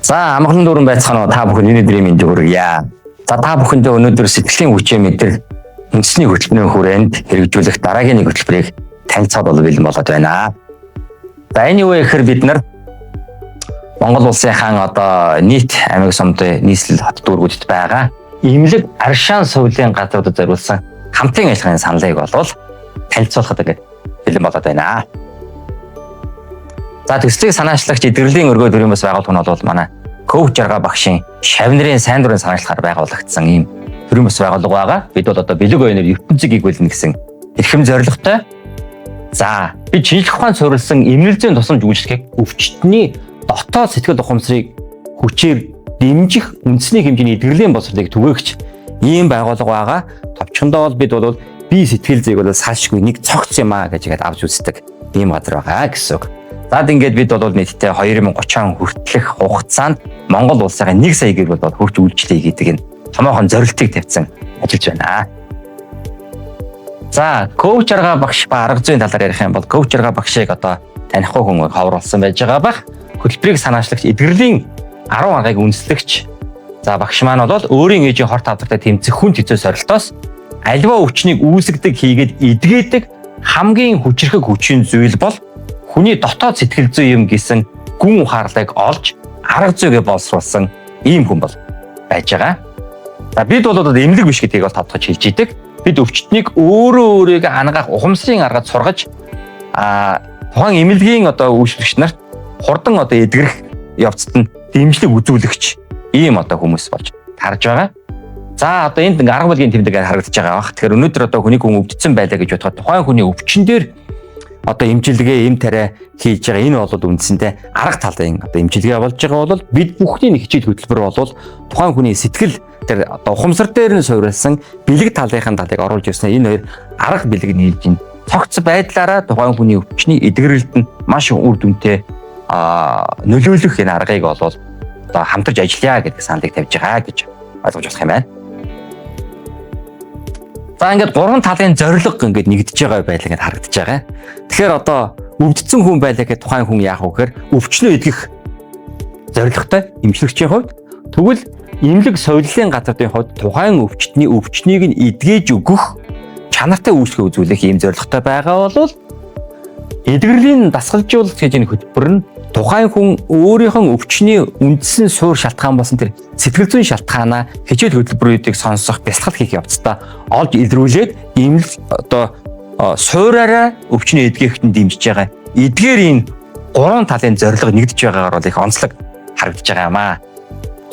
За амгалан дүүрэн байцгаана уу та бүхэн өнөөдрийн мэндийг хүргье. За та бүхэндээ өнөөдөр сэтгэлийн хүчээ мэдэр үндэсний хөтөлбөрийн хүрээнд хэрэгжүүлэх дараагийн нэг хөтөлбөрийг танилцуулах бэлэн болоод байна. За энэ юу вэ гэхээр бид нар Монгол улсынхаа одоо нийт аймаг сумдын нийслэл хот дүүргүүдэд байгаа имлэг аршаан сувлын газруудад зориулсан хамтын ажиллагааны саналыг болвол танилцуулахад ингээд бэлэн болоод байна. За төслийг санаачлагч эдгэрлийн өргөө төрийн бас байгууллага нь бол манай коуч жаргаа багшийн шавнырын сайн дурын санаачлахаар байгуулагдсан ийм төрийн бас байгууллага байгаа. Бид бол одоо бэлэг ойноор ертөнцийг игүүлнэ гэсэн эрхэм зорилготой. За бид шинжлэх ухаанд суурилсан эмнэлзийн тусламж үйлчлэгийг өвчтний дотоод сэтгэл ухамсарыг хүчээр дэмжих үндэсний хэмжээний эдгэрлийн боловсролыг түгээгч ийм байгууллага байгаа. Товчхондоо бол бид бол бие сэтгэл зүйг бол салшгүй нэг цогц юм аа гэж ихэд авч үздэг ийм газар байгаа гэсэн үг. За ингээд бид бол нийтдээ 2030 он хүртэлх хугацаанд Монгол улсынхаа 1 сая гэр бол хөгж үйлчлэе гэдэг энэ томоохон зорилтыг тавьсан ажиллаж байна. За коуч жаргаа багш ба арга зүйн талаар ярих юм бол коуч жаргаа багшийг одоо танихгүй хүн ховруулсан байж байгаа бах. Хөтөлбөрийг санаачлагч эдгэрлийн 10 аргыг үндэслэгч. За багш маань бол өөрийн ээжийн хорт авдартай тэмцэх хүн төцөө сорилтоос альва өвчнийг үүсгдэг хийгээд эдгээдэг хамгийн хүчрхэг хүчин зүйл бол хүний дотоод сэтгэл зүй юм гэсэн гүн ухаарлыг олж арга зүйгээ боловсруулсан ийм хүн бол байж байгаа. За бид бол эмнэлэг биш гэдгийг бол тодтогч хэлж идэг. Бид өвчтнийг өөрийгөө хангаах ухамсарын аргад сургаж тухайн эмнэлгийн одоо үйлчлэгч нарт хурдан одоо эдгэрэх явцад нь дэмжлэг үзүүлэгч ийм одоо хүмүүс болж тарж байгаа. За одоо энд арга бүлгийн тэмдэг харагдаж байгаа бах. Тэгэхээр өнөөдөр одоо хүний хүн өвдсөн байлаа гэж бодоход тухайн хүний өвчин дээр одоо эмчилгээ, эм тариа хийж байгаа энэ бол үндсэндээ арга талын одоо эмчилгээ болж байгаа бол бид бүхний нэг хичээл хөтөлбөр бол тухайн хүний сэтгэл тэр одоо ухамсар дээр нь суурилсан бэлэг талынхын талыг оруулж ирсэн энэ хоёр арга бэлэг нийлж ин цогц байдлаараа тухайн хүний өвчний эдгэрэлд нь маш үр дүнтэй нөлөөлөх энэ аргыг бол одоо хамтарч ажиллая гэдэг саналыг тавьж байгаа гэж ойлгож болох юм байна. За ингээд гурван талын зорилго ингээд нэгдэж байгаа байлаа гэдээ харагдаж байгаа. Тэгэхээр одоо өвдсөн хүн байлаа гэхэд тухайн хүн яах вэ гэхээр өвчнөө эдгэх зорилготой эмчлэгчийн хувьд тэгвэл эмнэлэг соёлын газрын хувьд тухайн өвчнийг нь эдгэж өгөх чанартай үйлчлэг үзүүлэх ийм зорилготой байгаа бол эдгэрлийн дасгалжуулалт гэж энэ хөтөлбөр нь тухайн хүн өөрийнхөө өвчний үндсэн суур шалтгаан болсон тэр сэтгэл зүйн шалтгаанаа хичээл хөтөлбөрүүдийг сонсох, бясалгал хийх явцдаа олж илрүүлээд эмнэлэг одоо суураараа өвчний эдгэхэд нь дэмжиж байгаа. Эдгээр энэ гурван талын зорилго нэгдэж байгаагаар бол их онцлог харагдаж байгаа юм аа.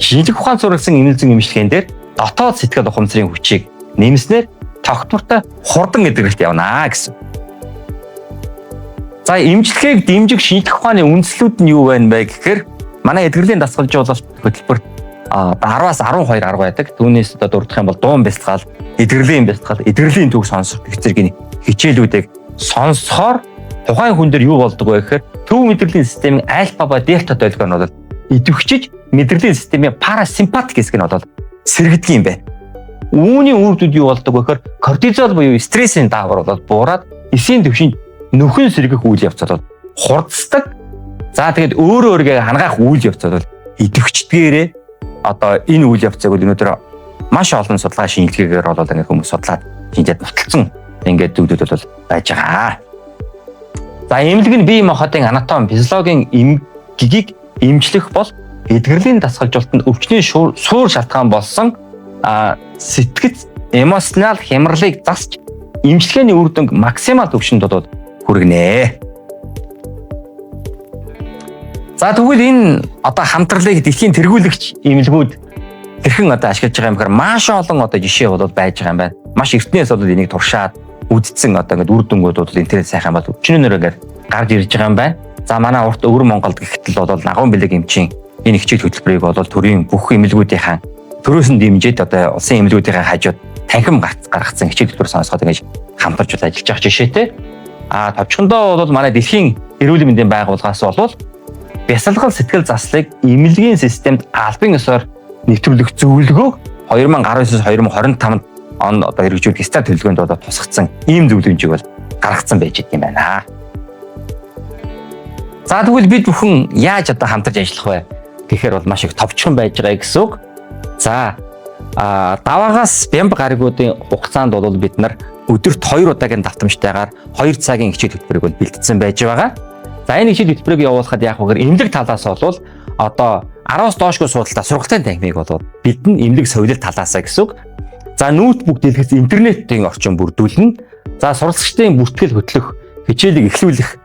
Шинжлэх ухаанд суурилсан эмнэлзэн эмчилгээнд дээр дотоод сэтгэл ухамсарын хүчийг нэмснээр тогтвортой хурдан эдгэрэлт явнаа гэсэн. За эмчилгээг дэмжих шинжлэх ухааны үндслүүд нь юу байна бэ гэхээр манай эдгэрлийн дасгалжуулалт хөтөлбөрт 10-аас 12 арга байдаг. Түүнээс одоо дурдах юм бол дуун бясалгал, эдгэрлийн бясалгал, эдгэрлийн төг сонсох гэх зэргийн хичээлүүдийг сонсохоор тухайн хүн дээр юу болдог вэ гэхээр төв мэдрэлийн системийн альфа ба дельта долгио нь бол идэвхжиж мэдрэлийн системийн парасимпатик хэсэг нь бол сэргдэг юм байна. Үүний үр дүнд юу болдог вэ гэхээр кортизол буюу стрессийн даавар бол буураад эсийн төвшөнд нөхөн сэргэх үйл явц бол хурдсдаг. За тэгээд өөрөөрөө хангаах үйл явц бол идэвхждгээрээ одоо энэ үйл явцыг өнөөдөр маш олон судалгаа шинжилгээгээр бол ингээд хүмүүс судлаад шинжээд нотолсон ингээд зүйлүүд бол байж байгаа. За эмнэлэг нь бие махбодын анатоми, физиологийн эмгэгийг эмчлэх бол эдгэрлийн дасгалжуулалтанд өвчний суур шалтгаан болсон сэтгэц, эмоционал хямралыг засч эмчилгээний үр дүнг максимал түвшинд бол хүргэнэ. За тэгвэл энэ одоо хамтралыг дэлхийн тэргүүлэгч эмнэлгүүд хэрхэн одоо ашиглаж байгаа юм гэхээр маш олон одоо жишээ бол байж байгаа юм байна. Маш эртнээс бол энийг туршаад үдцсэн одоо ингээд үр дүнгууд бол интернет сайхан бол өчнөөр ингээд гарч ирж байгаа юм байна. За манай урт өвөр Монголд гэхтэл бол нагуун бэлэг эмчийн энэ хичээл хөтөлбөрийг бол төрийн бүх эмнэлгүүдийн төрөөс нь дэмжиж одоо улсын эмнэлгүүдийн хажууд танхим гаргацсан хичээл хөтөлбөр сонсоход ингэж хамтарч ажиллаж байгаа жишээтэй. Товчхондоо бол манай дэлхийн эрүүл мэндийн байгууллагаас бол бясалгал сэтгэл заслыг эмнэлгийн системд албан ёсоор нэвтрүүлэх зөвлөгөөг 2019-2025 он одоо хэрэгжүүлэх стандарт төлөвлөгөөнд одоо тусгацсан ийм зөвлөмжийг бол гаргацсан байж идэг юм байна. За тэгвэл бид бүхэн яаж одоо хамтарч ажиллах вэ? гэхээр бол маш их товчхон байж байгаа гэсэн үг. За даваагаас бямб гаригуудын хугацаанд бол бид нар өдөрт 2 удаагийн давтамжтайгаар 2 цагийн хичээл хөтөлбөрийг бол бэлтгэсэн байж байгаа. За энэ хичээл хөтөлбөрийг явуулахад яг үгээр эмнэлэг талаас бол одоо 10-аас доошгүй судалтай сургалтын танхимыг бол бидний эмнэлэг соёлын талаасаа гэсэн үг. За ноутбук дэлгэц интернетийн орчин бүрдүүлнэ. За суралцагчдын бүртгэл хөтлөх, хичээлийг эхлүүлэх,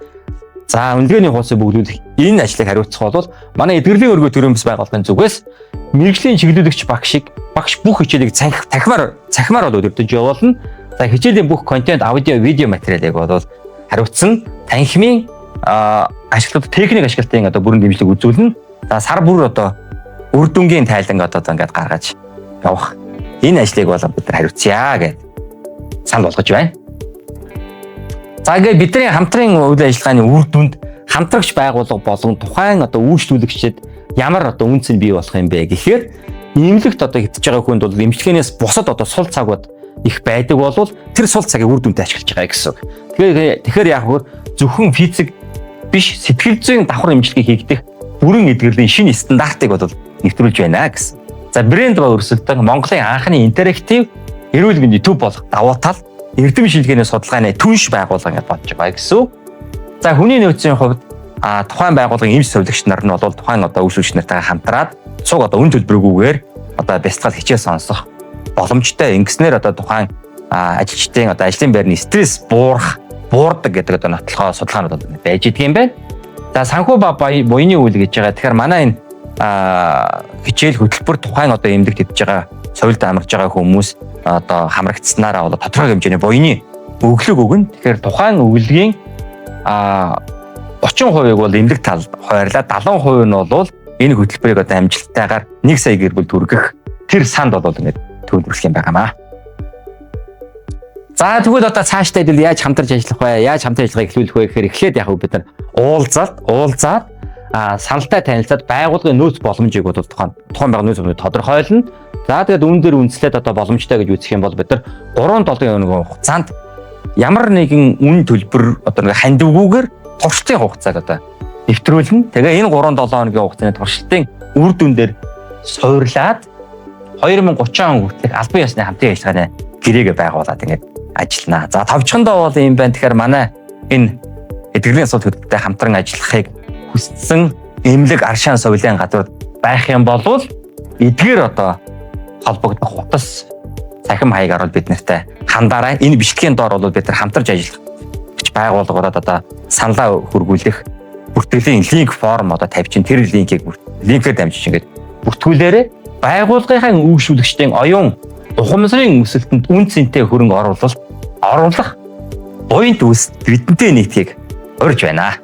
за үнэлгээний хуудсыг бүгдүүлэх энэ ажлыг хариуцах бол манай эдгэрлийн өргөө төрийн бас байгууллагын зүгээс мэргэжлийн чиглүүлэгч багш бүх хичээлийг цахимаар бол өдөртөж явуулна. За хичээлийн бүх контент, аудио, видео материалыг бол хариуцсан танхимын ашиглалт техник ашиглалтын одоо бүрэн дэмжлэг үзүүлнэ. За сар бүр одоо үр дүнгийн тайлан одоо ингээд гаргаж явах. Энэ ажлыг бол бид нар хариуцъя гэж санал болгож байна. За ингээд бидний хамтран үйл ажиллагааны үр дүнд хамтрагч байгууллага болон тухайн одоо үйлчлүүлэгчид ямар одоо үнц нь бий болох юм бэ гэхээр эмнэлэгт одоо хэтж байгаа хүнд бол эмчилгээнээс бусад одоо сул цагууд их байдаг болвол тэр сул цагийг үр дүндээ ашиглаж байгаа гэсэн үг. Тэгэхээр яг хөө зөвхөн физик биш сэтгэл зүйн давхар эмчилгээ хийгдэх бүрэн эдгэрлийн шинэ стандартыг бол нэвтрүүлж байна гэсэн. За брэнд ба өрсөлдөөн Монголын анхны интерактив эрүүл мэндийн төв болох давуу тал эрдэм шилгээний судалгааны түнш байгууллага гэж бодож байгаа гэсэн үг. За хүний нөөцийн хувьд тухайн байгууллагын эмч совилогч нар нь бол тухайн одоо үйлчлэгч нартайгаа хамтраад цуг одоо үн төлбөргүйгээр одоо бяцлал хичээл сонсох боломжтой. Ингэснээр одоо тухайн ажилчдын одоо ажлын байрны стресс буурдаг гэдэг одоо нотлохоо судалгаанууд байж идэг юм байна. За санхүү ба буйны үйл гэж байгаа. Тэгэхээр манай энэ хичээл хөтөлбөр тухайн одоо эмнэлэгт идэж байгаа соёлд амарч байгаа хүмүүс одоо хамрагдсанараа бол тодорхой хэмжээний буйны өглөг өгнө. Тэгэхээр тухайн өглөгийн 30%-ийг бол эмнэлэг тал хойрлаа, 70% нь бол энэ хөтөлбөрийг одоо амжилттайгаар 1 сая гэр бүл түргэх тэр санд бол ингээд төлөвлөх юм байнамаа. За тэгвэл одоо цаашдаа хэдүүл яаж хамтарч ажиллах вэ? Яаж хамтар ажиллагааг эхлүүлэх вэ гэхээр эхлээд яг бид нар уулзаад саналтай танилцаад байгууллагын нөөц боломжийг бол тухайн байгууллагын нөөц боломжийг тодорхойлно. За тэгээд үүн дээр үндэслээд одоо боломжтой гэж үзэх юм бол бид нар 3-7 өдрийн хугацаанд ямар нэгэн үн төлбөр одоо нэг хандивгүйгээр туршилтын хугацааг одоо нэвтрүүлнэ. Тэгээ энэ 3-7 хоногийн хугацааны туршилтын үр дүн дээр суурлаад 2030 он хүртэлх албан ёсны хамтын ажиллагааны гэрээгээ байгуулад ингээд ажиллана. За товчхондоо бол юм байна. Тэгэхээр манай энэ эдгэрлийн асуудал хөтөлбөртэй хамтран ажиллахыг хүссэн эмнэлэг аршаан соёлын газар байх юм бол эдгээр одоо холбогдох хутас цахим хаягаар бол бид нартай хандаарай. Энэ бичлэгийн доор бол бид нар хамтарч ажиллах гэж байгууллагуудад одоо саналаа хөргүүлэх бүртгэлийн линк форм одоо тавьчин тэр линкээр дамжиж ингээд бүртгүүлээрэй. Байгууллагынхаа үйлчлүүлэгчдийн оюун ухамсарын өсөлтөнд үн цэнтэй хөрөнгө оруулах буйнт үүс бидэнтэй нийтийг урьж байна.